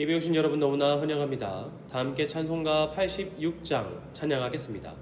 예배 오신 여러분 너무나 환영합니다. 다 함께 찬송가 86장 찬양하겠습니다.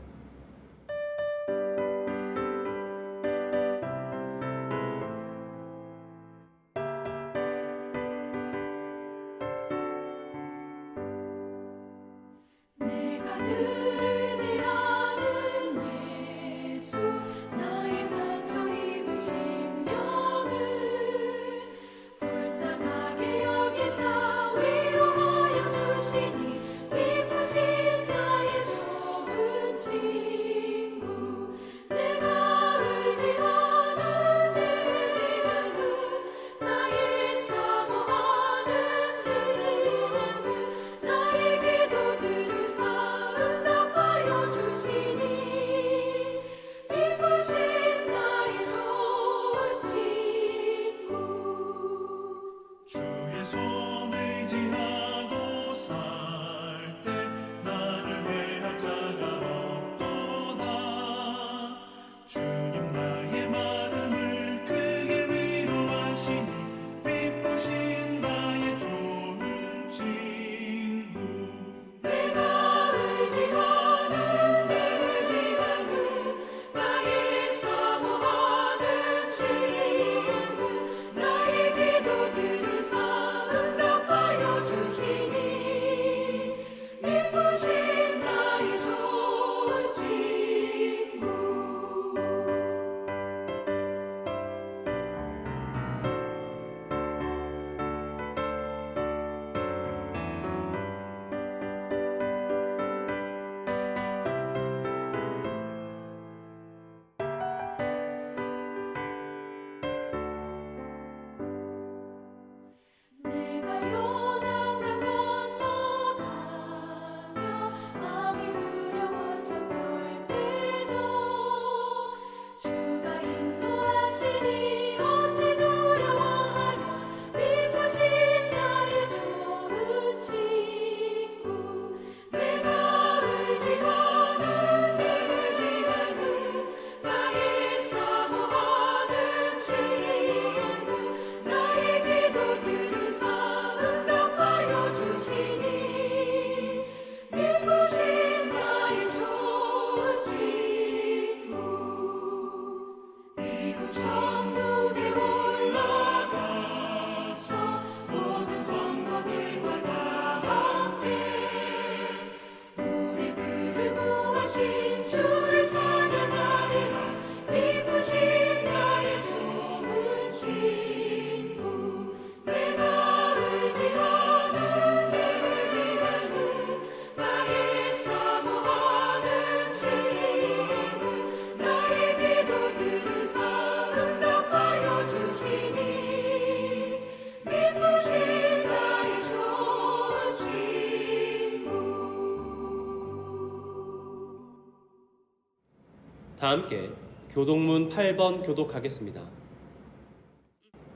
다 함께 교독문 8번 교독하겠습니다.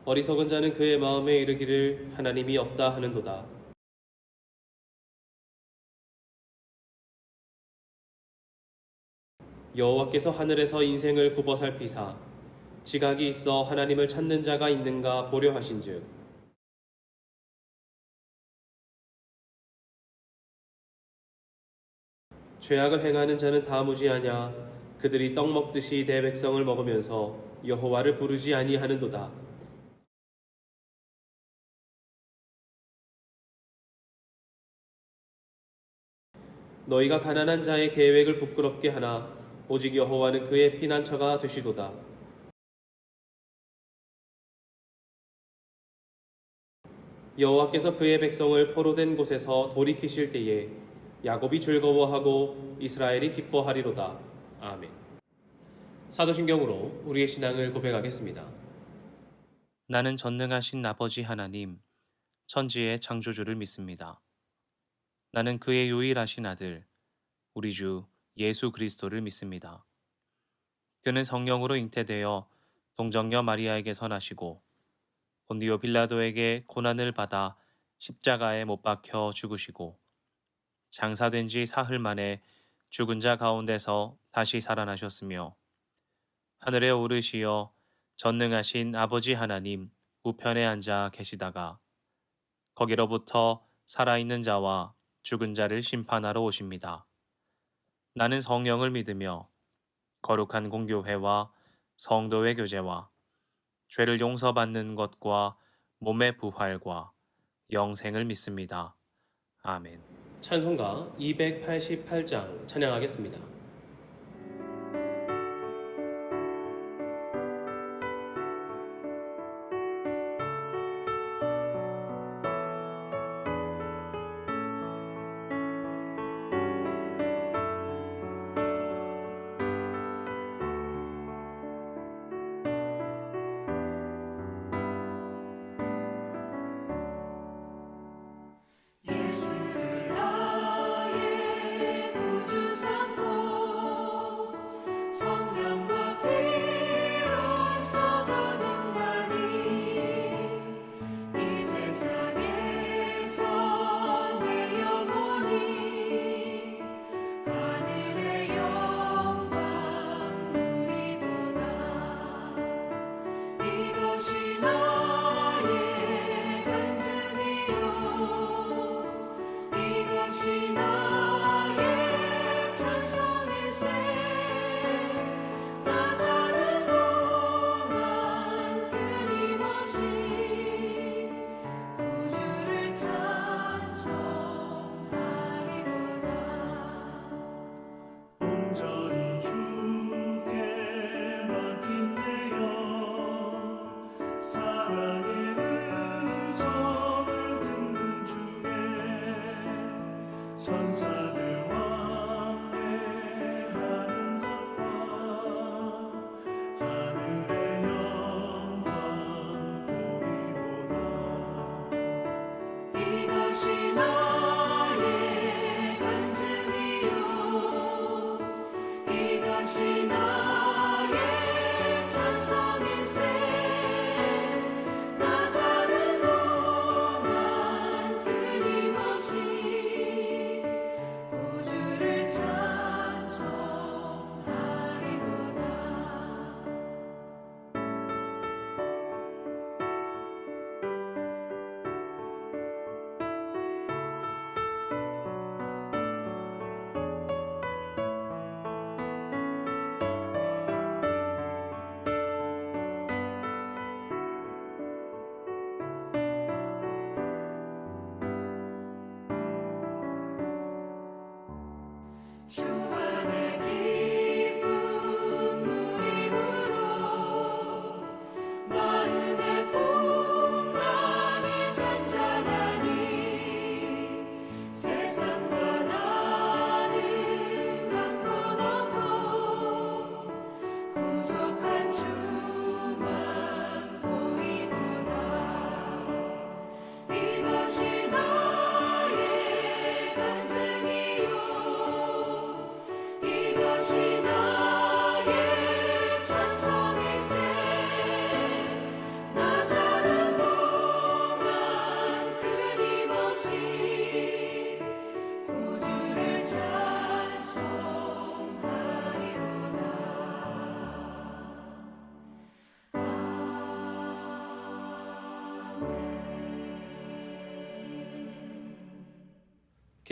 어리석은 자는 그의 마음에 이르기를 하나님이 없다 하는도다. 여호와께서 하늘에서 인생을 굽어 살피사 지각이 있어 하나님을 찾는 자가 있는가 보려 하신즉 죄악을 행하는 자는 다 무지하냐. 그들이 떡 먹듯이 내 백성을 먹으면서 여호와를 부르지 아니하는도다. 너희가 가난한 자의 계획을 부끄럽게 하나 오직 여호와는 그의 피난처가 되시도다. 여호와께서 그의 백성을 포로된 곳에서 돌이키실 때에 야곱이 즐거워하고 이스라엘이 기뻐하리로다. 아멘. 사도신경으로 우리의 신앙을 고백하겠습니다. 나는 전능하신 아버지 하나님, 천지의 창조주를 믿습니다. 나는 그의 유일하신 아들, 우리 주 예수 그리스도를 믿습니다. 그는 성령으로 잉태되어 동정녀 마리아에게서 나시고 본디오 빌라도에게 고난을 받아 십자가에 못 박혀 죽으시고 장사된 지 사흘 만에 죽은 자 가운데서 다시 살아나셨으며 하늘에 오르시어 전능하신 아버지 하나님 우편에 앉아 계시다가 거기로부터 살아있는 자와 죽은 자를 심판하러 오십니다. 나는 성령을 믿으며 거룩한 공교회와 성도의 교제와 죄를 용서받는 것과 몸의 부활과 영생을 믿습니다. 아멘. 찬송가 288장 찬양하겠습니다.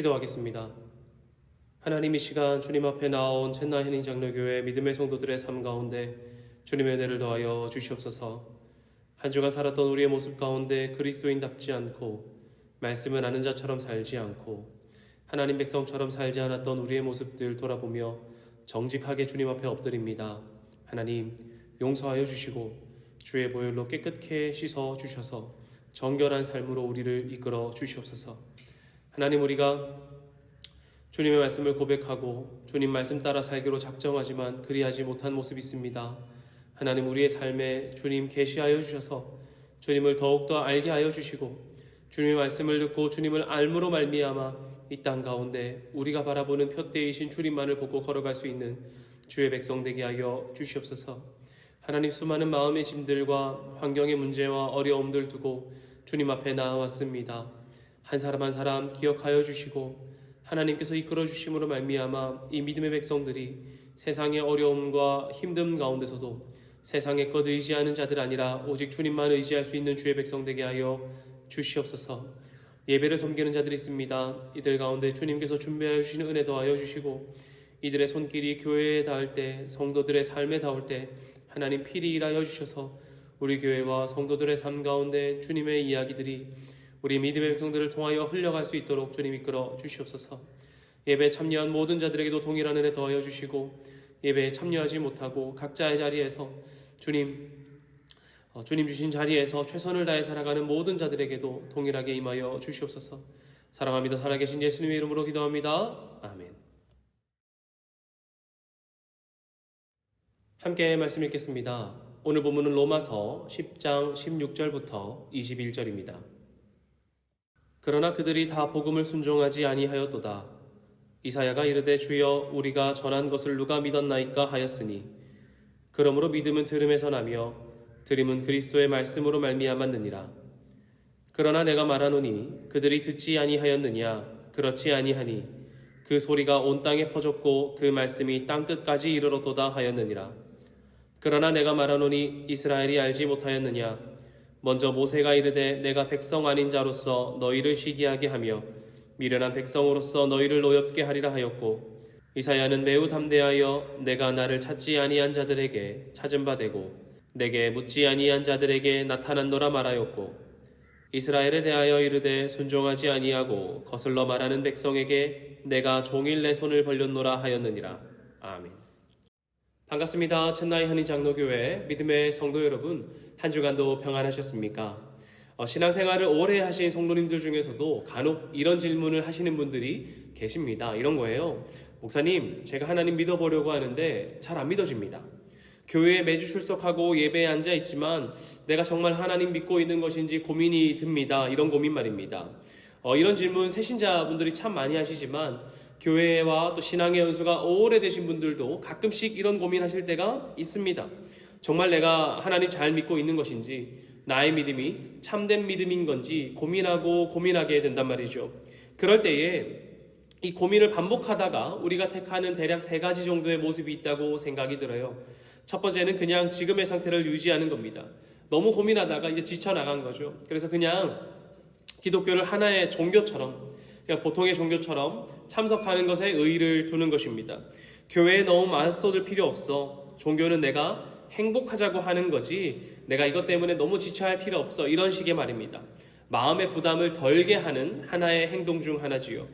기도하겠습니다. 하나님, 이 시간 주님 앞에 나온 첸나 현인 장로교회 믿음의 성도들의 삶 가운데 주님의 은혜를 더하여 주시옵소서. 한 주간 살았던 우리의 모습 가운데 그리스도인답지 않고 말씀을 아는 자처럼 살지 않고 하나님 백성처럼 살지 않았던 우리의 모습들 돌아보며 정직하게 주님 앞에 엎드립니다. 하나님, 용서하여 주시고 주의 보혈로 깨끗게 씻어 주셔서 정결한 삶으로 우리를 이끌어 주시옵소서. 하나님, 우리가 주님의 말씀을 고백하고 주님 말씀 따라 살기로 작정하지만 그리하지 못한 모습이 있습니다. 하나님, 우리의 삶에 주님 계시하여 주셔서 주님을 더욱더 알게 하여 주시고 주님의 말씀을 듣고 주님을 알므로 말미암아 이 땅 가운데 우리가 바라보는 표대이신 주님만을 보고 걸어갈 수 있는 주의 백성 되게 하여 주시옵소서. 하나님, 수많은 마음의 짐들과 환경의 문제와 어려움들 두고 주님 앞에 나아왔습니다. 한 사람 한 사람 기억하여 주시고 하나님께서 이끌어 주심으로 말미암아 이 믿음의 백성들이 세상의 어려움과 힘듦 가운데서도 세상의 것 의지하는 자들 아니라 오직 주님만 의지할 수 있는 주의 백성 되게 하여 주시옵소서. 예배를 섬기는 자들이 있습니다. 이들 가운데 주님께서 준비하여 주시는 은혜 더하여 주시고 이들의 손길이 교회에 닿을 때, 성도들의 삶에 닿을 때 하나님 필히 일하여 주셔서 우리 교회와 성도들의 삶 가운데 주님의 이야기들이 우리 믿음의 백성들을 통하여 흘러갈 수 있도록 주님 이끌어 주시옵소서. 예배에 참여한 모든 자들에게도 동일한 은혜 더하여 주시고 예배에 참여하지 못하고 각자의 자리에서 주님 주신 자리에서 최선을 다해 살아가는 모든 자들에게도 동일하게 임하여 주시옵소서. 사랑합니다. 살아계신 예수님의 이름으로 기도합니다. 아멘. 함께 말씀 읽겠습니다. 오늘 본문은 로마서 10장 16절부터 21절입니다. 그러나 그들이 다 복음을 순종하지 아니하였도다. 이사야가 이르되 주여 우리가 전한 것을 누가 믿었나이까 하였으니 그러므로 믿음은 들음에서 나며 들음은 그리스도의 말씀으로 말미암았느니라. 그러나 내가 말하노니 그들이 듣지 아니하였느냐 그렇지 아니하니 그 소리가 온 땅에 퍼졌고 그 말씀이 땅끝까지 이르렀도다 하였느니라. 그러나 내가 말하노니 이스라엘이 알지 못하였느냐 먼저 모세가 이르되 내가 백성 아닌 자로서 너희를 시기하게 하며 미련한 백성으로서 너희를 노엽게 하리라 하였고 이사야는 매우 담대하여 내가 나를 찾지 아니한 자들에게 찾은 바 되고 내게 묻지 아니한 자들에게 나타났노라 말하였고 이스라엘에 대하여 이르되 순종하지 아니하고 거슬러 말하는 백성에게 내가 종일 내 손을 벌렸노라 하였느니라. 아멘. 반갑습니다. 첸나이 한인 장로교회 믿음의 성도 여러분, 한 주간도 평안하셨습니까? 신앙생활을 오래 하신 성도님들 중에서도 간혹 이런 질문을 하시는 분들이 계십니다. 이런 거예요. 목사님, 제가 하나님 믿어보려고 하는데 잘 안 믿어집니다. 교회에 매주 출석하고 예배에 앉아 있지만 내가 정말 하나님 믿고 있는 것인지 고민이 듭니다. 이런 고민 말입니다. 이런 질문 새신자분들이 참 많이 하시지만 교회와 또 신앙의 연수가 오래되신 분들도 가끔씩 이런 고민하실 때가 있습니다. 정말 내가 하나님 잘 믿고 있는 것인지 나의 믿음이 참된 믿음인 건지 고민하게 된단 말이죠. 그럴 때에 이 고민을 반복하다가 우리가 택하는 대략 3가지 정도의 모습이 있다고 생각이 들어요. 첫 번째는 그냥 지금의 상태를 유지하는 겁니다. 너무 고민하다가 이제 지쳐나간 거죠. 그래서 그냥 기독교를 하나의 종교처럼, 그냥 보통의 종교처럼 참석하는 것에 의의를 두는 것입니다. 교회에 너무 앞서들 필요 없어. 종교는 내가 행복하자고 하는 거지 내가 이것 때문에 너무 지쳐할 필요 없어. 이런 식의 말입니다. 마음의 부담을 덜게 하는 하나의 행동 중 하나지요.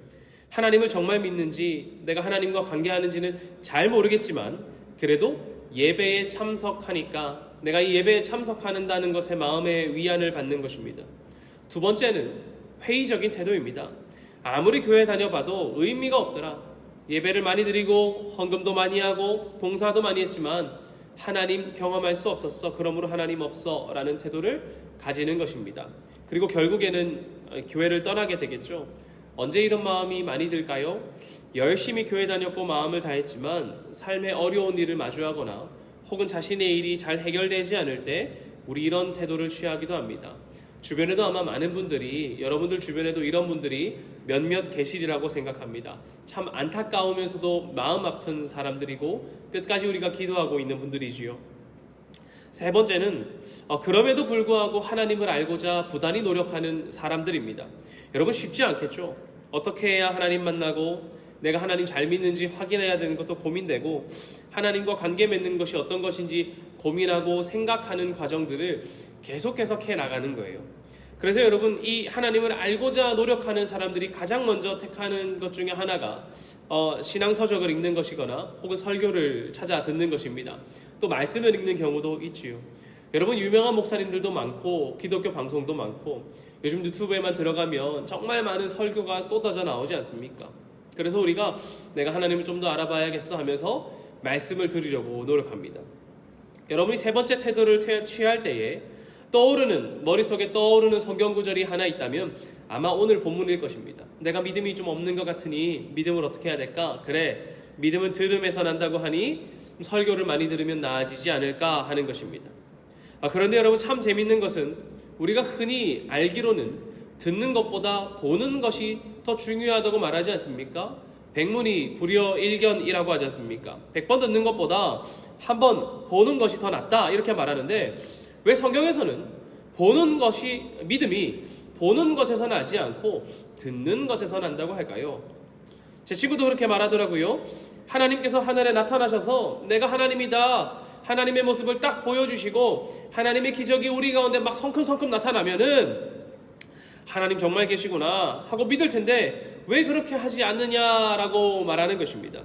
하나님을 정말 믿는지 내가 하나님과 관계하는지는 잘 모르겠지만 그래도 예배에 참석하니까 내가 이 예배에 참석한다는 것에 마음의 위안을 받는 것입니다. 두 번째는 회의적인 태도입니다. 아무리 교회 다녀봐도 의미가 없더라. 예배를 많이 드리고 헌금도 많이 하고 봉사도 많이 했지만 하나님 경험할 수 없었어. 그러므로 하나님 없어 라는 태도를 가지는 것입니다. 그리고 결국에는 교회를 떠나게 되겠죠. 언제 이런 마음이 많이 들까요? 열심히 교회 다녔고 마음을 다했지만 삶의 어려운 일을 마주하거나 혹은 자신의 일이 잘 해결되지 않을 때 우리 이런 태도를 취하기도 합니다. 주변에도 아마 많은 분들이, 여러분들 주변에도 이런 분들이 몇몇 계시리라고 생각합니다. 참 안타까우면서도 마음 아픈 사람들이고 끝까지 우리가 기도하고 있는 분들이지요. 세 번째는 그럼에도 불구하고 하나님을 알고자 부단히 노력하는 사람들입니다. 여러분 쉽지 않겠죠? 어떻게 해야 하나님 만나고 내가 하나님 잘 믿는지 확인해야 되는 것도 고민되고 하나님과 관계 맺는 것이 어떤 것인지 고민하고 생각하는 과정들을 계속해서 나가는 거예요. 그래서 여러분 이 하나님을 알고자 노력하는 사람들이 가장 먼저 택하는 것 중에 하나가 신앙서적을 읽는 것이거나 혹은 설교를 찾아 듣는 것입니다. 또 말씀을 읽는 경우도 있지요. 여러분 유명한 목사님들도 많고 기독교 방송도 많고 요즘 유튜브에만 들어가면 정말 많은 설교가 쏟아져 나오지 않습니까? 그래서 우리가 내가 하나님을 좀 더 알아봐야겠어 하면서 말씀을 들으려고 노력합니다. 여러분이 세 번째 태도를 취할 때에 머릿속에 떠오르는 성경 구절이 하나 있다면 아마 오늘 본문일 것입니다. 내가 믿음이 좀 없는 것 같으니 믿음을 어떻게 해야 될까? 그래, 믿음은 들음에서 난다고 하니 설교를 많이 들으면 나아지지 않을까 하는 것입니다. 그런데 여러분 참 재밌는 것은 우리가 흔히 알기로는 듣는 것보다 보는 것이 더 중요하다고 말하지 않습니까? 백문이 불여일견이라고 하지 않습니까? 100번 듣는 것보다 한 번 보는 것이 더 낫다 이렇게 말하는데 왜 성경에서는 보는 것이 믿음이 보는 것에서 나지 않고 듣는 것에서 난다고 할까요? 제 친구도 그렇게 말하더라고요. 하나님께서 하늘에 나타나셔서 내가 하나님이다, 하나님의 모습을 딱 보여주시고 하나님의 기적이 우리 가운데 막 성큼성큼 나타나면은 하나님 정말 계시구나 하고 믿을 텐데 왜 그렇게 하지 않느냐라고 말하는 것입니다.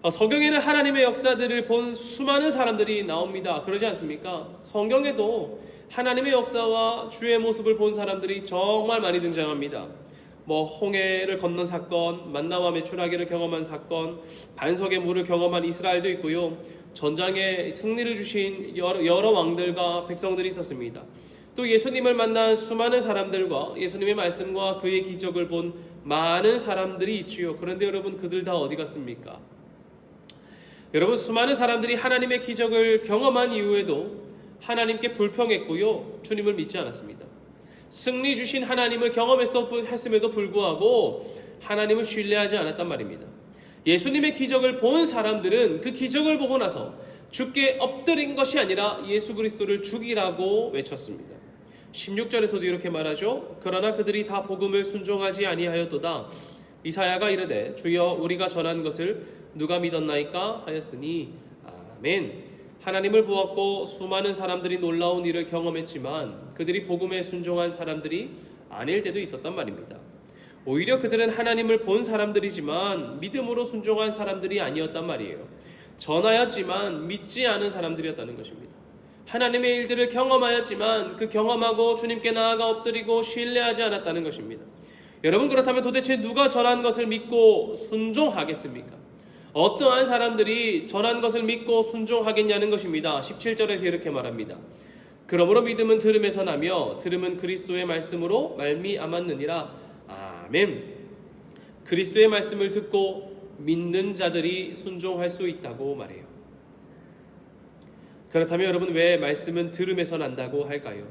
성경에는 하나님의 역사들을 본 수많은 사람들이 나옵니다. 그러지 않습니까? 성경에도 하나님의 역사와 주의 모습을 본 사람들이 정말 많이 등장합니다. 홍해를 건넌 사건, 만나와 메추라기를 경험한 사건, 반석의 물을 경험한 이스라엘도 있고요. 전장에 승리를 주신 여러 왕들과 백성들이 있었습니다. 또 예수님을 만난 수많은 사람들과 예수님의 말씀과 그의 기적을 본 많은 사람들이 있지요. 그런데 여러분, 그들 다 어디 갔습니까? 여러분, 수많은 사람들이 하나님의 기적을 경험한 이후에도 하나님께 불평했고요, 주님을 믿지 않았습니다. 승리 주신 하나님을 경험했음에도 불구하고 하나님을 신뢰하지 않았단 말입니다. 예수님의 기적을 본 사람들은 그 기적을 보고 나서 주께 엎드린 것이 아니라 예수 그리스도를 죽이라고 외쳤습니다. 16절에서도 이렇게 말하죠. 그러나 그들이 다 복음을 순종하지 아니하였도다. 이사야가 이르되 주여 우리가 전한 것을 누가 믿었나이까 하였으니 아멘. 하나님을 보았고 수많은 사람들이 놀라운 일을 경험했지만 그들이 복음에 순종한 사람들이 아닐 때도 있었단 말입니다. 오히려 그들은 하나님을 본 사람들이지만 믿음으로 순종한 사람들이 아니었단 말이에요. 전하였지만 믿지 않은 사람들이었다는 것입니다. 하나님의 일들을 경험하였지만 그 경험하고 주님께 나아가 엎드리고 신뢰하지 않았다는 것입니다. 여러분, 그렇다면 도대체 누가 전한 것을 믿고 순종하겠습니까? 어떠한 사람들이 전한 것을 믿고 순종하겠냐는 것입니다. 17절에서 이렇게 말합니다. 그러므로 믿음은 들음에서 나며 들음은 그리스도의 말씀으로 말미암았느니라. 아멘. 그리스도의 말씀을 듣고 믿는 자들이 순종할 수 있다고 말해요. 그렇다면 여러분, 왜 말씀은 들음에서 난다고 할까요?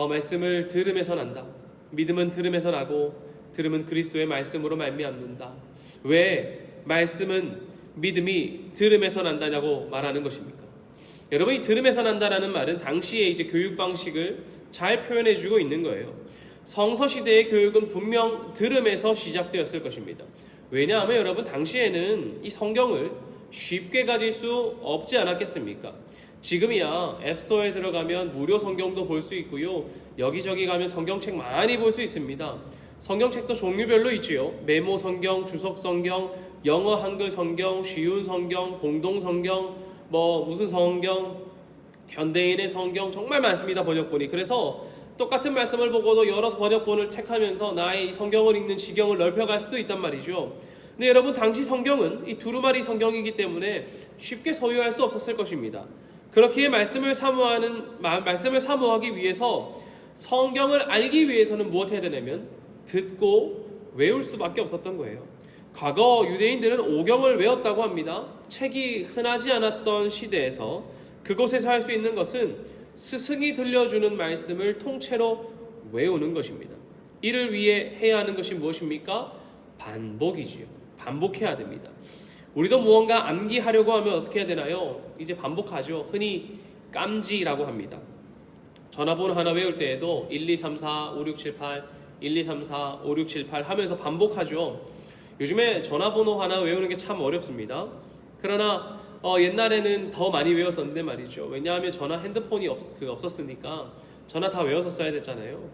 말씀을 들음에서 난다. 믿음은 들음에서 나고 들음은 그리스도의 말씀으로 말미암는다. 왜 말씀은 믿음이 들음에서 난다냐고 말하는 것입니까? 여러분, 이 들음에서 난다라는 말은 당시의 이제 교육 방식을 잘 표현해 주고 있는 거예요. 성서 시대의 교육은 분명 들음에서 시작되었을 것입니다. 왜냐하면 여러분, 당시에는 이 성경을 쉽게 가질 수 없지 않았겠습니까? 지금이야 앱스토어에 들어가면 무료 성경도 볼 수 있고요, 여기저기 가면 성경책 많이 볼 수 있습니다. 성경책도 종류별로 있지요. 메모 성경, 주석 성경, 영어 한글 성경, 쉬운 성경, 공동 성경, 무슨 성경, 현대인의 성경, 정말 많습니다, 번역본이. 그래서 똑같은 말씀을 보고도 여러 번역본을 택하면서 나의 이 성경을 읽는 지경을 넓혀갈 수도 있단 말이죠. 근데 여러분, 당시 성경은 이 두루마리 성경이기 때문에 쉽게 소유할 수 없었을 것입니다. 그렇기에 말씀을 사모하기 위해서, 성경을 알기 위해서는 무엇 해야 되냐면 듣고 외울 수밖에 없었던 거예요. 과거 유대인들은 오경을 외웠다고 합니다. 책이 흔하지 않았던 시대에서 그곳에서 할 수 있는 것은 스승이 들려주는 말씀을 통째로 외우는 것입니다. 이를 위해 해야 하는 것이 무엇입니까? 반복이지요. 반복해야 됩니다. 우리도 무언가 암기하려고 하면 어떻게 해야 되나요? 이제 반복하죠. 흔히 깜지라고 합니다. 전화번호 하나 외울 때에도 1, 2, 3, 4, 5, 6, 7, 8, 1, 2, 3, 4, 5, 6, 7, 8 하면서 반복하죠. 요즘에 전화번호 하나 외우는 게 참 어렵습니다. 그러나 옛날에는 더 많이 외웠었는데 말이죠. 왜냐하면 핸드폰이 없었으니까 전화 다 외워서 써야 됐잖아요.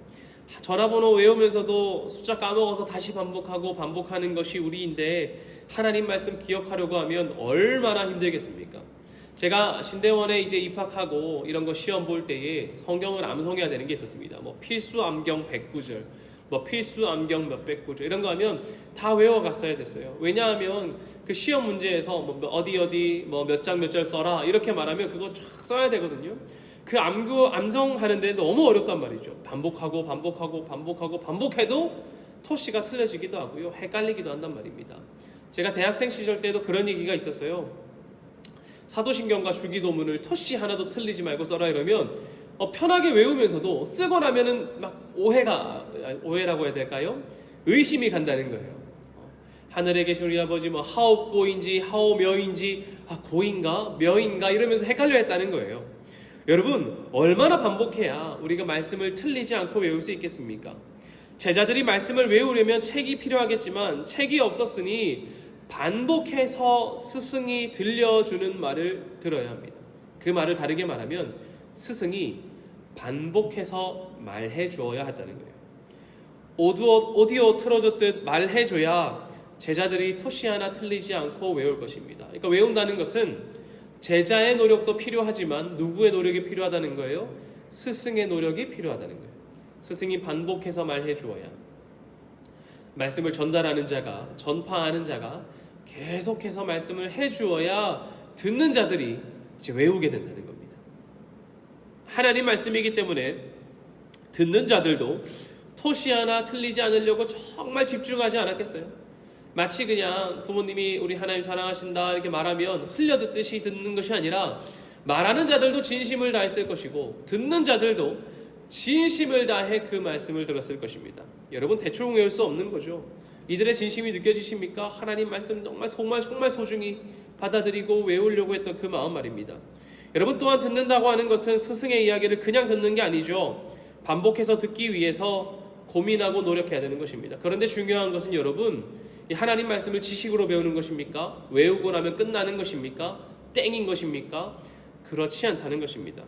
전화번호 외우면서도 숫자 까먹어서 다시 반복하는 것이 우리인데, 하나님 말씀 기억하려고 하면 얼마나 힘들겠습니까? 제가 신대원에 이제 입학하고 이런 거 시험 볼 때에 성경을 암송해야 되는 게 있었습니다. 필수 암경 109절, 필수 암경 몇백 구절 이런 거 하면 다 외워갔어야 됐어요. 왜냐하면 그 시험 문제에서 어디 몇 장 몇 절 써라 이렇게 말하면 그거 쫙 써야 되거든요. 그 암송하는데 너무 어렵단 말이죠. 반복해도 토시가 틀려지기도 하고요, 헷갈리기도 한단 말입니다. 제가 대학생 시절 때도 그런 얘기가 있었어요. 사도신경과 주기도문을 토시 하나도 틀리지 말고 써라 이러면 편하게 외우면서도 쓰고 나면은 막 오해라고 해야 될까요? 의심이 간다는 거예요. 하늘에 계신 우리 아버지 하옵고인지 하오며인지 고인가 며인가 이러면서 헷갈려 했다는 거예요. 여러분, 얼마나 반복해야 우리가 말씀을 틀리지 않고 외울 수 있겠습니까? 제자들이 말씀을 외우려면 책이 필요하겠지만 책이 없었으니 반복해서 스승이 들려주는 말을 들어야 합니다. 그 말을 다르게 말하면 스승이 반복해서 말해 주어야 한다는 거예요. 오디오 틀어줬듯 말해줘야 제자들이 토시 하나 틀리지 않고 외울 것입니다. 그러니까 외운다는 것은 제자의 노력도 필요하지만 누구의 노력이 필요하다는 거예요? 스승의 노력이 필요하다는 거예요. 스승이 반복해서 말해 주어야, 말씀을 전달하는 자가, 전파하는 자가 계속해서 말씀을 해 주어야 듣는 자들이 이제 외우게 된다는 겁니다. 하나님 말씀이기 때문에 듣는 자들도 토시 하나 틀리지 않으려고 정말 집중하지 않았겠어요? 마치 그냥 부모님이 우리 하나님 사랑하신다 이렇게 말하면 흘려듣듯이 듣는 것이 아니라 말하는 자들도 진심을 다했을 것이고 듣는 자들도 진심을 다해 그 말씀을 들었을 것입니다. 여러분, 대충 외울 수 없는 거죠. 이들의 진심이 느껴지십니까? 하나님 말씀 정말 소중히 받아들이고 외우려고 했던 그 마음 말입니다. 여러분, 또한 듣는다고 하는 것은 스승의 이야기를 그냥 듣는 게 아니죠. 반복해서 듣기 위해서 고민하고 노력해야 되는 것입니다. 그런데 중요한 것은 여러분, 이 하나님 말씀을 지식으로 배우는 것입니까? 외우고 나면 끝나는 것입니까? 땡인 것입니까? 그렇지 않다는 것입니다.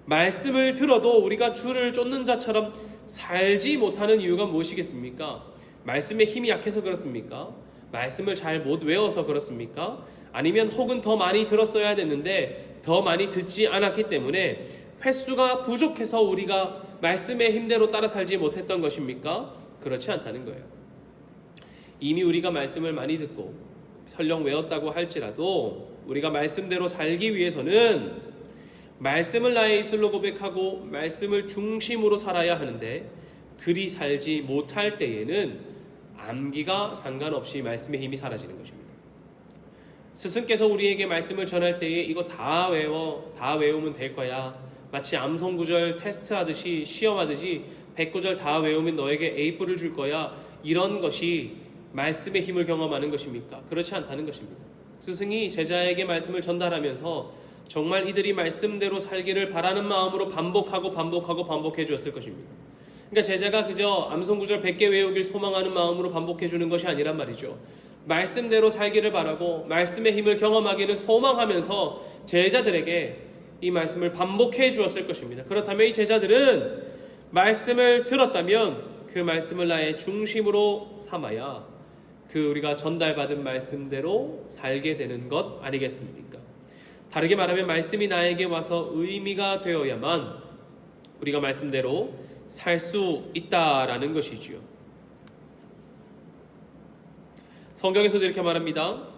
말씀을 들어도 우리가 줄을 쫓는 자처럼 살지 못하는 이유가 무엇이겠습니까? 말씀의 힘이 약해서 그렇습니까? 말씀을 잘 못 외워서 그렇습니까? 아니면 혹은 더 많이 들었어야 됐는데 더 많이 듣지 않았기 때문에 횟수가 부족해서 우리가 말씀의 힘대로 따라 살지 못했던 것입니까? 그렇지 않다는 거예요. 이미 우리가 말씀을 많이 듣고 설령 외웠다고 할지라도 우리가 말씀대로 살기 위해서는 말씀을 나의 입술로 고백하고 말씀을 중심으로 살아야 하는데, 그리 살지 못할 때에는 암기가 상관없이 말씀의 힘이 사라지는 것입니다. 스승께서 우리에게 말씀을 전할 때에 이거 다 외우면 될 거야, 마치 암송구절 테스트하듯이 시험하듯이 100구절 다 외우면 너에게 A뿔을 줄 거야, 이런 것이 말씀의 힘을 경험하는 것입니까? 그렇지 않다는 것입니다. 스승이 제자에게 말씀을 전달하면서 정말 이들이 말씀대로 살기를 바라는 마음으로 반복해 주었을 것입니다. 그러니까 제자가 그저 암송구절 100개 외우길 소망하는 마음으로 반복해 주는 것이 아니란 말이죠. 말씀대로 살기를 바라고 말씀의 힘을 경험하기를 소망하면서 제자들에게 이 말씀을 반복해 주었을 것입니다. 그렇다면 이 제자들은 말씀을 들었다면 그 말씀을 나의 중심으로 삼아야 그 우리가 전달받은 말씀대로 살게 되는 것 아니겠습니까? 다르게 말하면 말씀이 나에게 와서 의미가 되어야만 우리가 말씀대로 살 수 있다라는 것이지요. 성경에서도 이렇게 말합니다.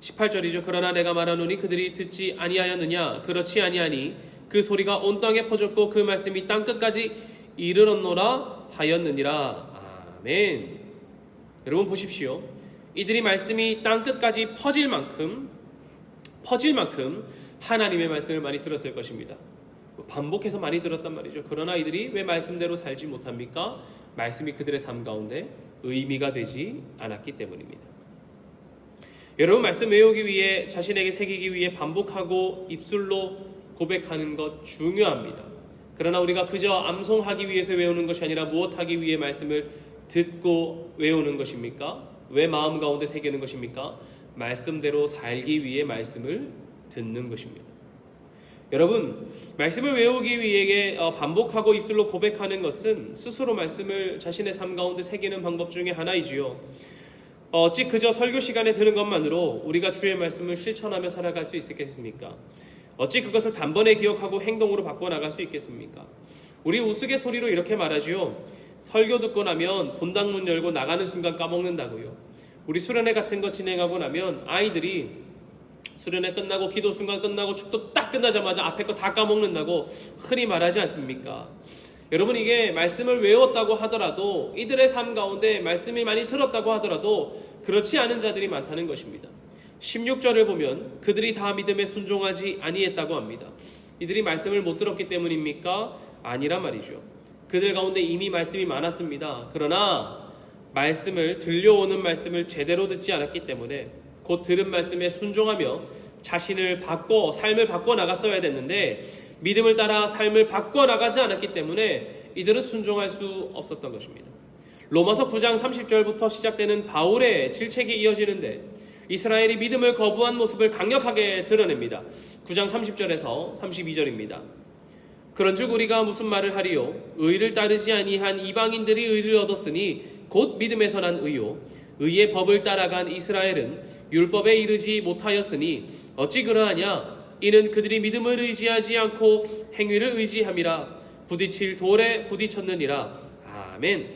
18절이죠. 그러나 내가 말하노니 그들이 듣지 아니하였느냐? 그렇지 아니하니 그 소리가 온 땅에 퍼졌고 그 말씀이 땅끝까지 이르렀노라 하였느니라. 아멘. 여러분 보십시오. 이들이 말씀이 땅끝까지 퍼질 만큼 하나님의 말씀을 많이 들었을 것입니다. 반복해서 많이 들었단 말이죠. 그러나 이들이 왜 말씀대로 살지 못합니까? 말씀이 그들의 삶 가운데 의미가 되지 않았기 때문입니다. 여러분, 말씀 외우기 위해, 자신에게 새기기 위해 반복하고 입술로 고백하는 것 중요합니다. 그러나 우리가 그저 암송하기 위해서 외우는 것이 아니라 무엇하기 위해 말씀을 듣고 외우는 것입니까? 왜 마음 가운데 새기는 것입니까? 말씀대로 살기 위해 말씀을 듣는 것입니다. 여러분, 말씀을 외우기 위해 반복하고 입술로 고백하는 것은 스스로 말씀을 자신의 삶 가운데 새기는 방법 중에 하나이지요. 어찌 그저 설교 시간에 들은 것만으로 우리가 주의 말씀을 실천하며 살아갈 수 있겠습니까? 어찌 그것을 단번에 기억하고 행동으로 바꿔나갈 수 있겠습니까? 우리 우스갯소리로 이렇게 말하지요. 설교 듣고 나면 본당문 열고 나가는 순간 까먹는다고요. 우리 수련회 같은 거 진행하고 나면 아이들이 수련회 끝나고 기도 순간 끝나고 축도 딱 끝나자마자 앞에 거 다 까먹는다고 흔히 말하지 않습니까? 여러분, 이게 말씀을 외웠다고 하더라도, 이들의 삶 가운데 말씀이 많이 들었다고 하더라도 그렇지 않은 자들이 많다는 것입니다. 16절을 보면 그들이 다 믿음에 순종하지 아니했다고 합니다. 이들이 말씀을 못 들었기 때문입니까? 아니란 말이죠. 그들 가운데 이미 말씀이 많았습니다. 그러나 들려오는 말씀을 제대로 듣지 않았기 때문에 곧 들은 말씀에 순종하며 삶을 바꿔 나갔어야 됐는데, 믿음을 따라 삶을 바꿔나가지 않았기 때문에 이들은 순종할 수 없었던 것입니다. 로마서 9장 30절부터 시작되는 바울의 질책이 이어지는데 이스라엘이 믿음을 거부한 모습을 강력하게 드러냅니다. 9장 30절에서 32절입니다. 그런즉 우리가 무슨 말을 하리요? 의를 따르지 아니한 이방인들이 의를 얻었으니 곧 믿음에서 난 의요. 의의 법을 따라간 이스라엘은 율법에 이르지 못하였으니 어찌 그러하냐? 이는 그들이 믿음을 의지하지 않고 행위를 의지함이라. 부딪힐 돌에 부딪혔느니라. 아멘.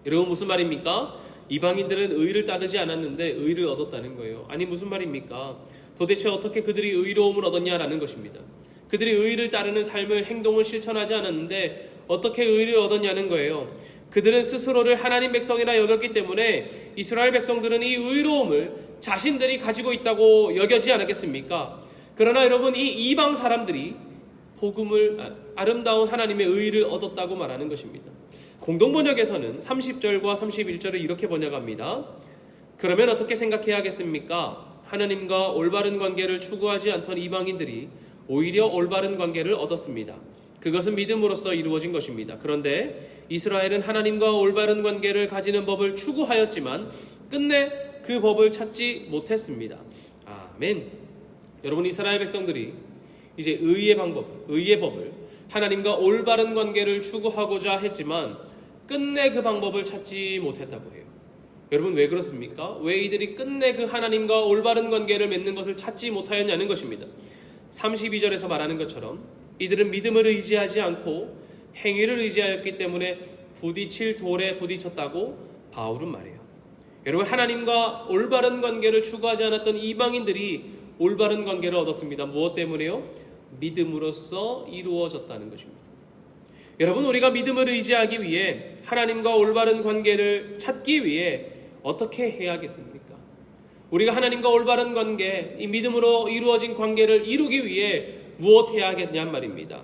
여러분 무슨 말입니까? 이방인들은 의를 따르지 않았는데 의를 얻었다는 거예요. 아니 무슨 말입니까? 도대체 어떻게 그들이 의로움을 얻었냐라는 것입니다. 그들이 의를 따르는 삶을 행동을 실천하지 않았는데 어떻게 의를 얻었냐는 거예요. 그들은 스스로를 하나님 백성이라 여겼기 때문에 이스라엘 백성들은 이 의로움을 자신들이 가지고 있다고 여겨지 않았겠습니까? 그러나 여러분 이 이방 사람들이 복음을 아름다운 하나님의 의를 얻었다고 말하는 것입니다. 공동번역에서는 30절과 31절을 이렇게 번역합니다. 그러면 어떻게 생각해야겠습니까? 하나님과 올바른 관계를 추구하지 않던 이방인들이 오히려 올바른 관계를 얻었습니다. 그것은 믿음으로써 이루어진 것입니다. 그런데 이스라엘은 하나님과 올바른 관계를 가지는 법을 추구하였지만 끝내 그 법을 찾지 못했습니다. 아멘. 여러분 이스라엘 백성들이 이제 의의 법을 하나님과 올바른 관계를 추구하고자 했지만 끝내 그 방법을 찾지 못했다고 해요. 여러분 왜 그렇습니까? 왜 이들이 끝내 그 하나님과 올바른 관계를 맺는 것을 찾지 못하였냐는 것입니다. 32절에서 말하는 것처럼 이들은 믿음을 의지하지 않고 행위를 의지하였기 때문에 부딪힐 돌에 부딪혔다고 바울은 말해요. 여러분 하나님과 올바른 관계를 추구하지 않았던 이방인들이 올바른 관계를 얻었습니다. 무엇 때문에요? 믿음으로써 이루어졌다는 것입니다. 여러분 우리가 믿음을 의지하기 위해 하나님과 올바른 관계를 찾기 위해 어떻게 해야겠습니까? 우리가 하나님과 올바른 관계, 이 믿음으로 이루어진 관계를 이루기 위해 무엇 해야 하겠냔 말입니다.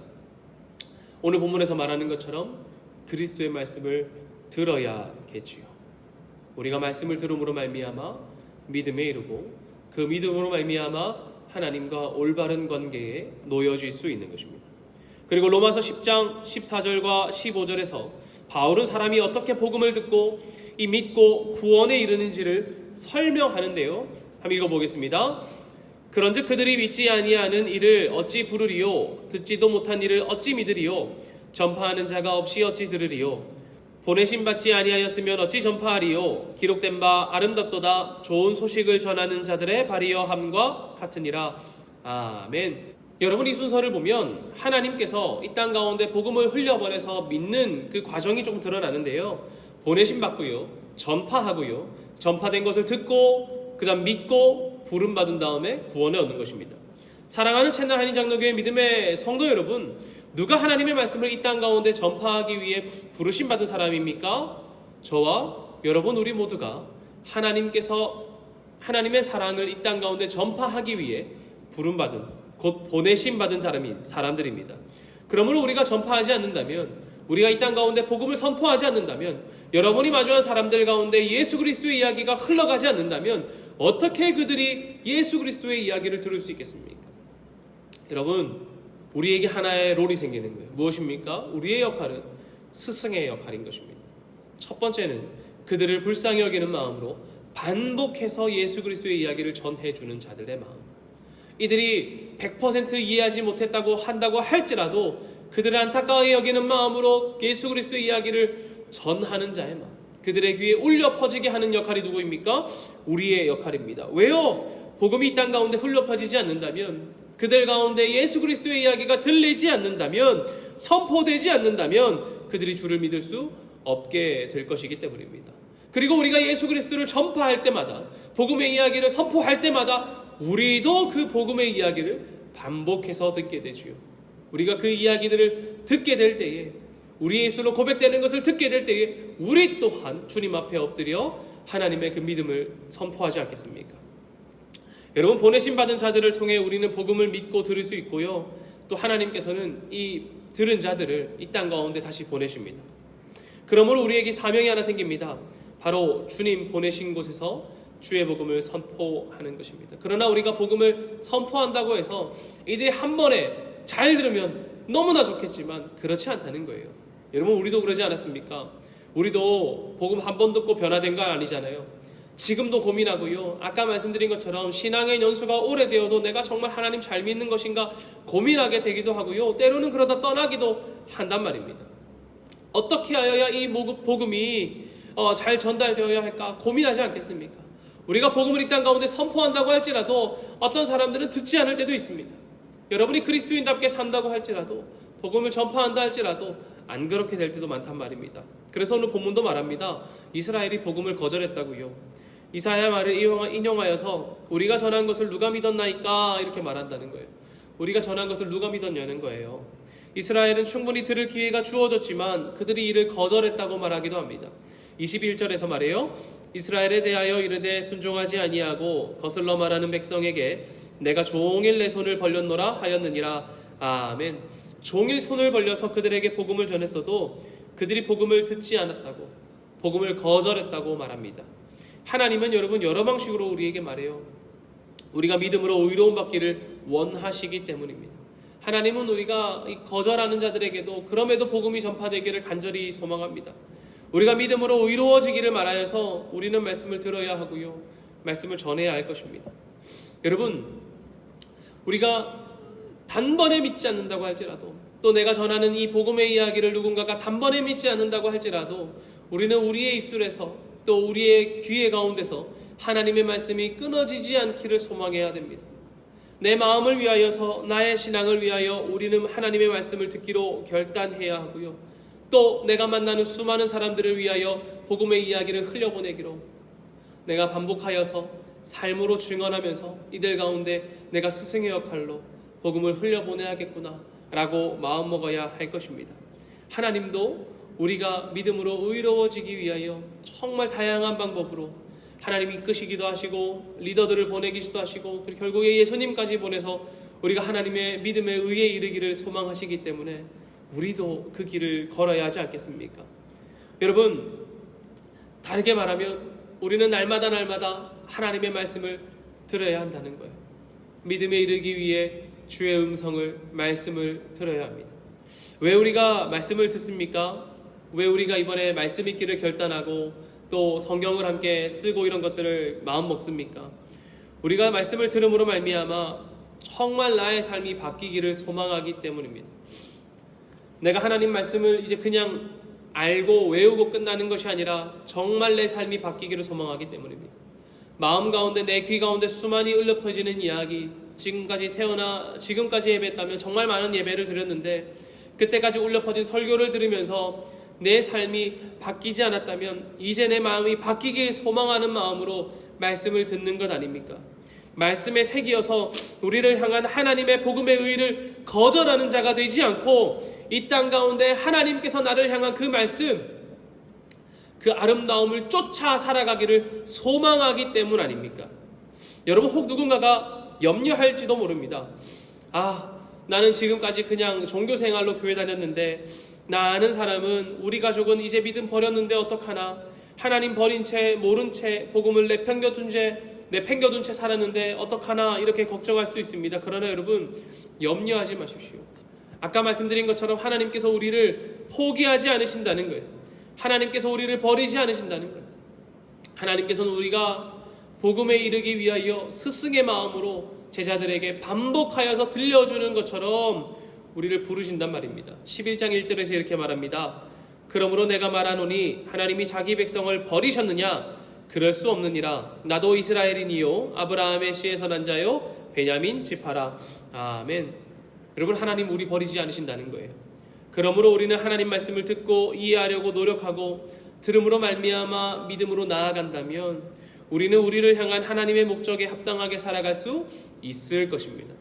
오늘 본문에서 말하는 것처럼 그리스도의 말씀을 들어야겠지요. 우리가 말씀을 들음으로 말미암아 믿음에 이르고 그 믿음으로 말미암아 하나님과 올바른 관계에 놓여질 수 있는 것입니다. 그리고 로마서 10장 14절과 15절에서 바울은 사람이 어떻게 복음을 듣고 이 믿고 구원에 이르는지를 설명하는데요. 한번 읽어보겠습니다. 그런즉 그들이 믿지 아니하는 이를 어찌 부르리요? 듣지도 못한 이를 어찌 믿으리요? 전파하는 자가 없이 어찌 들으리요? 보내심 받지 아니하였으면 어찌 전파하리요? 기록된 바 아름답도다 좋은 소식을 전하는 자들의 발이여 함과 같으니라. 아멘. 여러분 이 순서를 보면 하나님께서 이 땅 가운데 복음을 흘려보내서 믿는 그 과정이 좀 드러나는데요. 보내심 받고요. 전파하고요. 전파된 것을 듣고 그 다음 믿고 부름받은 다음에 구원에 얻는 것입니다. 사랑하는 채널 한인장로교회 믿음의 성도 여러분, 누가 하나님의 말씀을 이 땅 가운데 전파하기 위해 부르심 받은 사람입니까? 저와 여러분 우리 모두가 하나님께서 하나님의 사랑을 이 땅 가운데 전파하기 위해 부름받은 곧 보내심 받은 사람들입니다. 그러므로 우리가 전파하지 않는다면, 우리가 이 땅 가운데 복음을 선포하지 않는다면, 여러분이 마주한 사람들 가운데 예수 그리스도의 이야기가 흘러가지 않는다면 어떻게 그들이 예수 그리스도의 이야기를 들을 수 있겠습니까? 여러분 우리에게 하나의 롤이 생기는 거예요. 무엇입니까? 우리의 역할은 스승의 역할인 것입니다. 첫 번째는 그들을 불쌍히 여기는 마음으로 반복해서 예수 그리스도의 이야기를 전해주는 자들의 마음. 이들이 100% 이해하지 못했다고 한다고 할지라도 그들을 안타까워 여기는 마음으로 예수 그리스도의 이야기를 전하는 자의 마음, 그들의 귀에 울려 퍼지게 하는 역할이 누구입니까? 우리의 역할입니다. 왜요? 복음이 이 땅 가운데 흘러 퍼지지 않는다면, 그들 가운데 예수 그리스도의 이야기가 들리지 않는다면, 선포되지 않는다면 그들이 주를 믿을 수 없게 될 것이기 때문입니다. 그리고 우리가 예수 그리스도를 전파할 때마다, 복음의 이야기를 선포할 때마다 우리도 그 복음의 이야기를 반복해서 듣게 되지요. 우리가 그 이야기들을 듣게 될 때에, 우리의 입술로 고백되는 것을 듣게 될 때에 우리 또한 주님 앞에 엎드려 하나님의 그 믿음을 선포하지 않겠습니까? 여러분 보내심 받은 자들을 통해 우리는 복음을 믿고 들을 수 있고요. 또 하나님께서는 이 들은 자들을 이 땅 가운데 다시 보내십니다. 그러므로 우리에게 사명이 하나 생깁니다. 바로 주님 보내신 곳에서 주의 복음을 선포하는 것입니다. 그러나 우리가 복음을 선포한다고 해서 이들이 한 번에 잘 들으면 너무나 좋겠지만 그렇지 않다는 거예요. 여러분, 우리도 그러지 않았습니까? 우리도 복음 한 번 듣고 변화된 건 아니잖아요. 지금도 고민하고요. 아까 말씀드린 것처럼 신앙의 연수가 오래되어도 내가 정말 하나님 잘 믿는 것인가 고민하게 되기도 하고요. 때로는 그러다 떠나기도 한단 말입니다. 어떻게 하여야 이 복음이 잘 전달되어야 할까 고민하지 않겠습니까? 우리가 복음을 이 땅 가운데 선포한다고 할지라도 어떤 사람들은 듣지 않을 때도 있습니다. 여러분이 그리스도인답게 산다고 할지라도, 복음을 전파한다 할지라도 안 그렇게 될 때도 많단 말입니다. 그래서 오늘 본문도 말합니다. 이스라엘이 복음을 거절했다고요. 이사야 말을 인용하여서 우리가 전한 것을 누가 믿었나이까 이렇게 말한다는 거예요. 우리가 전한 것을 누가 믿었냐는 거예요. 이스라엘은 충분히 들을 기회가 주어졌지만 그들이 이를 거절했다고 말하기도 합니다. 21절에서 말해요. 이스라엘에 대하여 이르되 순종하지 아니하고 거슬러 말하는 백성에게 내가 종일 내 손을 벌렸노라 하였느니라. 아멘. 종일 손을 벌려서 그들에게 복음을 전했어도 그들이 복음을 듣지 않았다고, 복음을 거절했다고 말합니다. 하나님은 여러분 여러 방식으로 우리에게 말해요. 우리가 믿음으로 의로움 받기를 원하시기 때문입니다. 하나님은 우리가 거절하는 자들에게도 그럼에도 복음이 전파되기를 간절히 소망합니다. 우리가 믿음으로 의로워지기를 말하여서 우리는 말씀을 들어야 하고요, 말씀을 전해야 할 것입니다. 여러분, 우리가 단번에 믿지 않는다고 할지라도, 또 내가 전하는 이 복음의 이야기를 누군가가 단번에 믿지 않는다고 할지라도 우리는 우리의 입술에서 또 우리의 귀의 가운데서 하나님의 말씀이 끊어지지 않기를 소망해야 됩니다. 내 마음을 위하여서, 나의 신앙을 위하여 우리는 하나님의 말씀을 듣기로 결단해야 하고요, 또 내가 만나는 수많은 사람들을 위하여 복음의 이야기를 흘려보내기로, 내가 반복하여서 삶으로 증언하면서 이들 가운데 내가 스승의 역할로 복음을 흘려보내야겠구나 라고 마음먹어야 할 것입니다. 하나님도 우리가 믿음으로 의로워지기 위하여 정말 다양한 방법으로 하나님이 이끄시기도 하시고 리더들을 보내기도 하시고, 그리고 결국에 예수님까지 보내서 우리가 하나님의 믿음의 의에 이르기를 소망하시기 때문에 우리도 그 길을 걸어야 하지 않겠습니까? 여러분, 다르게 말하면 우리는 날마다 하나님의 말씀을 들어야 한다는 거예요. 믿음에 이르기 위해 주의 음성을, 말씀을 들어야 합니다. 왜 우리가 말씀을 듣습니까? 왜 우리가 이번에 말씀 읽기를 결단하고 또 성경을 함께 쓰고 이런 것들을 마음 먹습니까? 우리가 말씀을 들음으로 말미암아 정말 나의 삶이 바뀌기를 소망하기 때문입니다. 내가 하나님 말씀을 이제 그냥 알고 외우고 끝나는 것이 아니라 정말 내 삶이 바뀌기를 소망하기 때문입니다. 마음 가운데, 내 귀 가운데 수많이 울려 퍼지는 이야기, 지금까지 예배했다면 정말 많은 예배를 드렸는데 그때까지 울려 퍼진 설교를 들으면서 내 삶이 바뀌지 않았다면 이제 내 마음이 바뀌길 소망하는 마음으로 말씀을 듣는 것 아닙니까? 말씀에 새기어서 우리를 향한 하나님의 복음의 의를 거절하는 자가 되지 않고 이 땅 가운데 하나님께서 나를 향한 그 말씀, 그 아름다움을 쫓아 살아가기를 소망하기 때문 아닙니까? 여러분, 혹 누군가가 염려할지도 모릅니다. 나는 지금까지 그냥 종교생활로 교회 다녔는데 나 아는 사람은 우리 가족은 이제 믿음 버렸는데 어떡하나, 하나님 버린 채 모른 채 복음을 내팽겨둔 채 살았는데 어떡하나, 이렇게 걱정할 수도 있습니다. 그러나 여러분, 염려하지 마십시오. 아까 말씀드린 것처럼 하나님께서 우리를 포기하지 않으신다는 거예요. 하나님께서 우리를 버리지 않으신다는 거예요. 하나님께서는 우리가 복음에 이르기 위하여 스승의 마음으로 제자들에게 반복하여서 들려주는 것처럼 우리를 부르신단 말입니다. 11장 1절에서 이렇게 말합니다. 그러므로 내가 말하노니 하나님이 자기 백성을 버리셨느냐? 그럴 수 없느니라. 나도 이스라엘인이요 아브라함의 씨에서 난 자요 베냐민 지파라. 아멘. 여러분, 하나님 우리 버리지 않으신다는 거예요. 그러므로 우리는 하나님 말씀을 듣고 이해하려고 노력하고 들음으로 말미암아 믿음으로 나아간다면 우리는 우리를 향한 하나님의 목적에 합당하게 살아갈 수 있을 것입니다.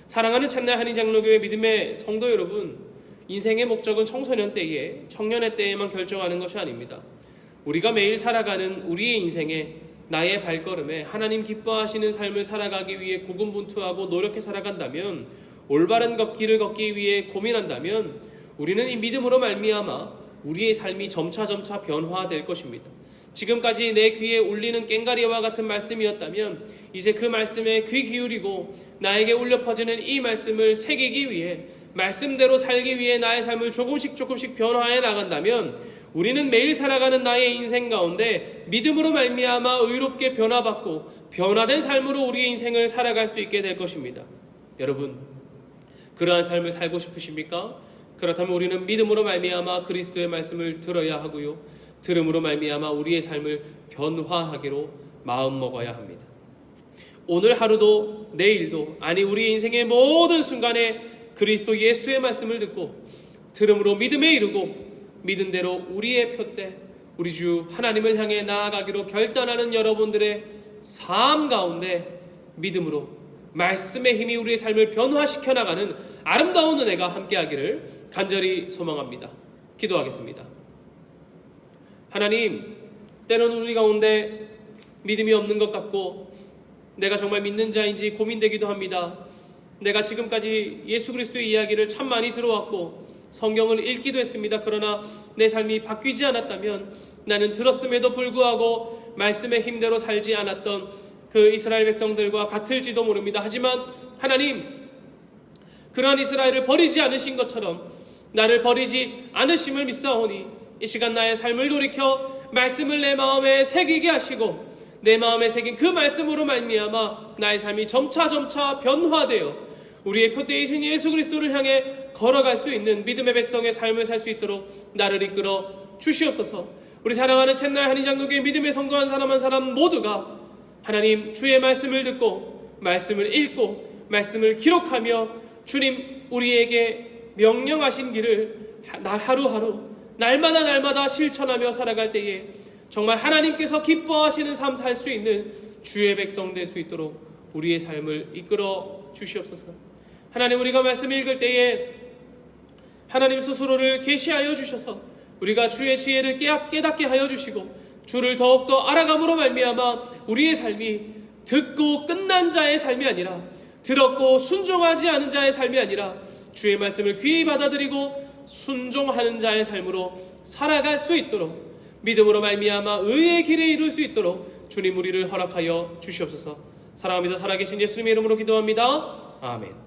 사랑하는 참나 한인장로교회 믿음의 성도 여러분, 인생의 목적은 청소년 때에, 청년의 때에만 결정하는 것이 아닙니다. 우리가 매일 살아가는 우리의 인생에, 나의 발걸음에 하나님 기뻐하시는 삶을 살아가기 위해 고군분투하고 노력해 살아간다면, 올바른 길을 걷기 위해 고민한다면 우리는 이 믿음으로 말미암아 우리의 삶이 점차 변화될 것입니다. 지금까지 내 귀에 울리는 꽹과리와 같은 말씀이었다면 이제 그 말씀에 귀 기울이고 나에게 울려 퍼지는 이 말씀을 새기기 위해, 말씀대로 살기 위해 나의 삶을 조금씩 변화해 나간다면 우리는 매일 살아가는 나의 인생 가운데 믿음으로 말미암아 의롭게 변화받고 변화된 삶으로 우리의 인생을 살아갈 수 있게 될 것입니다. 여러분, 그러한 삶을 살고 싶으십니까? 그렇다면 우리는 믿음으로 말미암아 그리스도의 말씀을 들어야 하고요, 들음으로 말미암아 우리의 삶을 변화하기로 마음먹어야 합니다. 오늘 하루도 내일도, 아니 우리의 인생의 모든 순간에 그리스도 예수의 말씀을 듣고 들음으로 믿음에 이르고 믿은 대로 우리의 표대 우리 주 하나님을 향해 나아가기로 결단하는 여러분들의 삶 가운데 믿음으로 말씀의 힘이 우리의 삶을 변화시켜 나가는 아름다운 은혜가 함께하기를 간절히 소망합니다. 기도하겠습니다. 하나님, 때로는 우리 가운데 믿음이 없는 것 같고 내가 정말 믿는 자인지 고민되기도 합니다. 내가 지금까지 예수 그리스도의 이야기를 참 많이 들어왔고 성경을 읽기도 했습니다. 그러나 내 삶이 바뀌지 않았다면 나는 들었음에도 불구하고 말씀의 힘대로 살지 않았던 그 이스라엘 백성들과 같을지도 모릅니다. 하지만 하나님, 그러한 이스라엘을 버리지 않으신 것처럼 나를 버리지 않으심을 믿사오니 이 시간 나의 삶을 돌이켜 말씀을 내 마음에 새기게 하시고 내 마음에 새긴 그 말씀으로 말미암아 나의 삶이 점차 변화되어 우리의 표대이신 예수 그리스도를 향해 걸어갈 수 있는 믿음의 백성의 삶을 살 수 있도록 나를 이끌어 주시옵소서. 우리 사랑하는 첸나이 한인장로교회 믿음의 성도 한 사람 모두가 하나님 주의 말씀을 듣고 말씀을 읽고 말씀을 기록하며 주님 우리에게 명령하신 길을 하루하루 날마다 실천하며 살아갈 때에 정말 하나님께서 기뻐하시는 삶 살 수 있는 주의 백성 될 수 있도록 우리의 삶을 이끌어 주시옵소서. 하나님, 우리가 말씀 읽을 때에 하나님 스스로를 계시하여 주셔서 우리가 주의 지혜를 깨닫게 하여 주시고 주를 더욱더 알아감으로 말미암아 우리의 삶이 듣고 끝난 자의 삶이 아니라 들었고 순종하지 않은 자의 삶이 아니라 주의 말씀을 귀히 받아들이고 순종하는 자의 삶으로 살아갈 수 있도록 믿음으로 말미암아 의의 길에 이룰 수 있도록 주님 우리를 허락하여 주시옵소서. 사랑합니다. 살아계신 예수님의 이름으로 기도합니다. 아멘.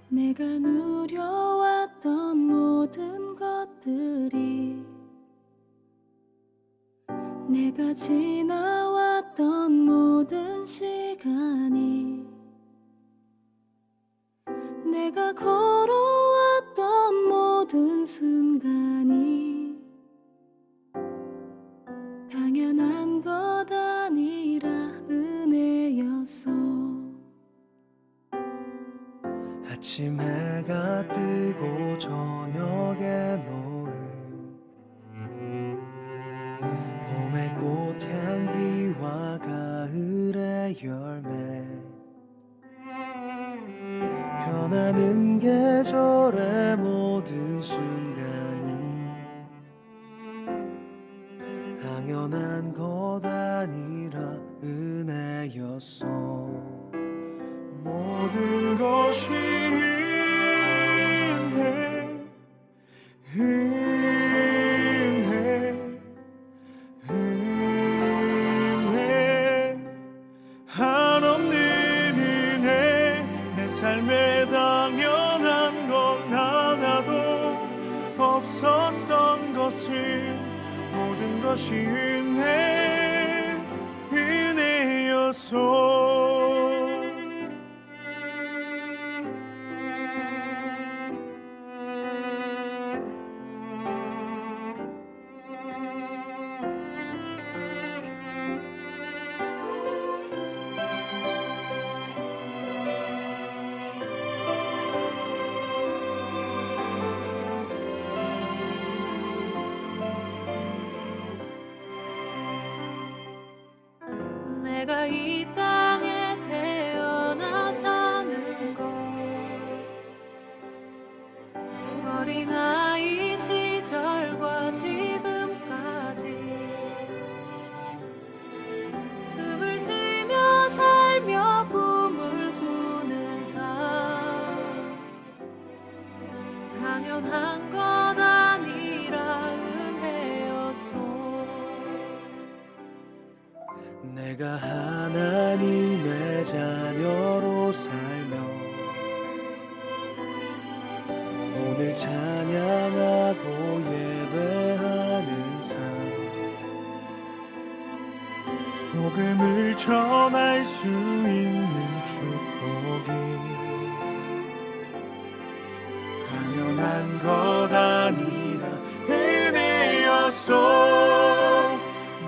내가 누려왔던 모든 것들이 내가 지나왔던 모든 시간이 내가 걸어왔던 모든 순간이 당연한 것 아니라 은혜였어. 아침 해가 뜨고 저녁에 노을 봄의 꽃향기와 가을의 열매 변하는 계절의 모든 순간이 당연한 것 아니라 은혜였어. 모든 것이 은혜 한없는 은혜 내 삶에 당연한 건 하나도 없었던 것을 모든 것이 은혜였어. 내가 이 땅에 태어나 사는 것 어린아이 시절 숨을 쉬며 살며 꿈을 꾸는 삶 당연한 것 아니라 은혜였소. 내가 하나님의 자녀로 살며 오늘 찬양하고 예배하는 삶, 복음을 전할 수 있는 축복이 당연한 것 아니라 은혜였소.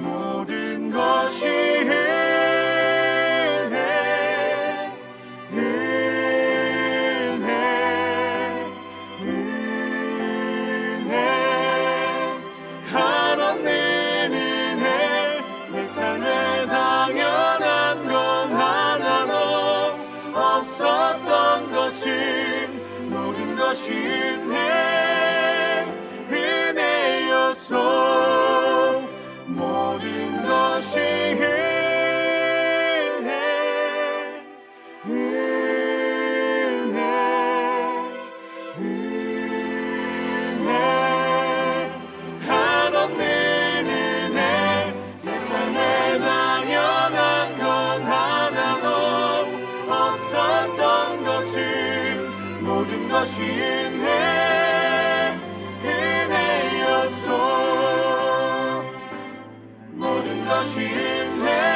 모든 것이 삶에 당연한 건 하나도 없었던 것은 모든 것이 은혜였소. 모든 것이 한없는 은혜. 내 삶에 당연한 건 하나도 없었던 것은 모든 것이 은혜였소. 모든 것이 은혜였소.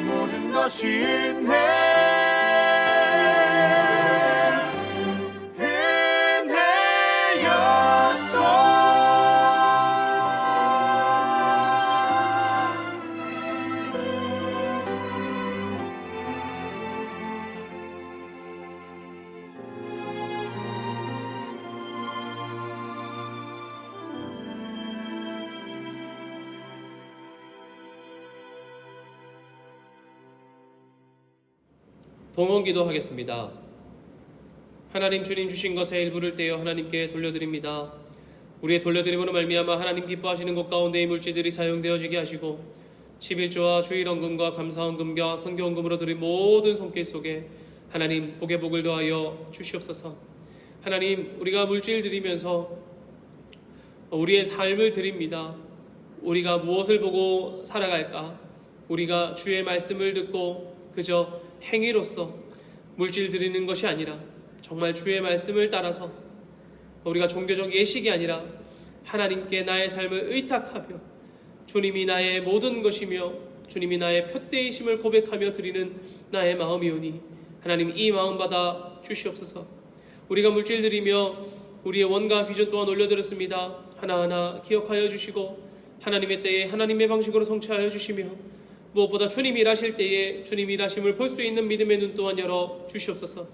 모든 것이 봉헌기도 하겠습니다. 하나님 주님 주신 것의 일부를 떼어 하나님께 돌려드립니다. 우리의 돌려드림으로 말미암아 하나님 기뻐하시는 것 가운데 이 물질들이 사용되어지게 하시고 11조와 주일헌금과 감사헌금과 선교헌금으로 드린 모든 손길 속에 하나님 복의 복을 더하여 주시옵소서. 하나님, 우리가 물질 드리면서 우리의 삶을 드립니다. 우리가 무엇을 보고 살아갈까? 우리가 주의 말씀을 듣고 그저 행위로서 물질 드리는 것이 아니라 정말 주의 말씀을 따라서 우리가 종교적 예식이 아니라 하나님께 나의 삶을 의탁하며 주님이 나의 모든 것이며 주님이 나의 표대이심을 고백하며 드리는 나의 마음이오니 하나님 이 마음 받아 주시옵소서. 우리가 물질 드리며 우리의 원과 비전 또한 올려드렸습니다. 하나하나 기억하여 주시고 하나님의 때에 하나님의 방식으로 성취하여 주시며 무엇보다 주님 일하실 때에 주님 일하심을 볼 수 있는 믿음의 눈 또한 열어 주시옵소서.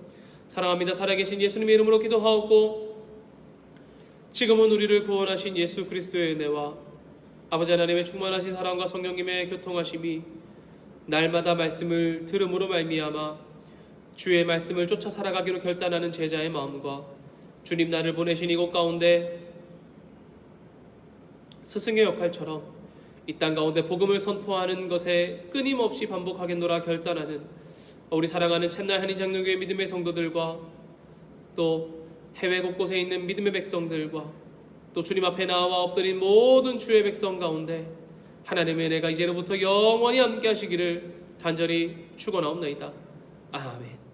사랑합니다. 살아계신 예수님의 이름으로 기도하옵고 지금은 우리를 구원하신 예수 그리스도의 은혜와 아버지 하나님의 충만하신 사랑과 성령님의 교통하심이 날마다 말씀을 들음으로 말미암아 주의 말씀을 쫓아 살아가기로 결단하는 제자의 마음과 주님 나를 보내신 이곳 가운데 스승의 역할처럼 이 땅 가운데 복음을 선포하는 것에 끊임없이 반복하겠노라 결단하는 우리 사랑하는 첸나이 한인장로교회 믿음의 성도들과 또 해외 곳곳에 있는 믿음의 백성들과 또 주님 앞에 나와 엎드린 모든 주의 백성 가운데 하나님의 은혜가 이제로부터 영원히 함께 하시기를 간절히 축원하옵나이다. 아멘.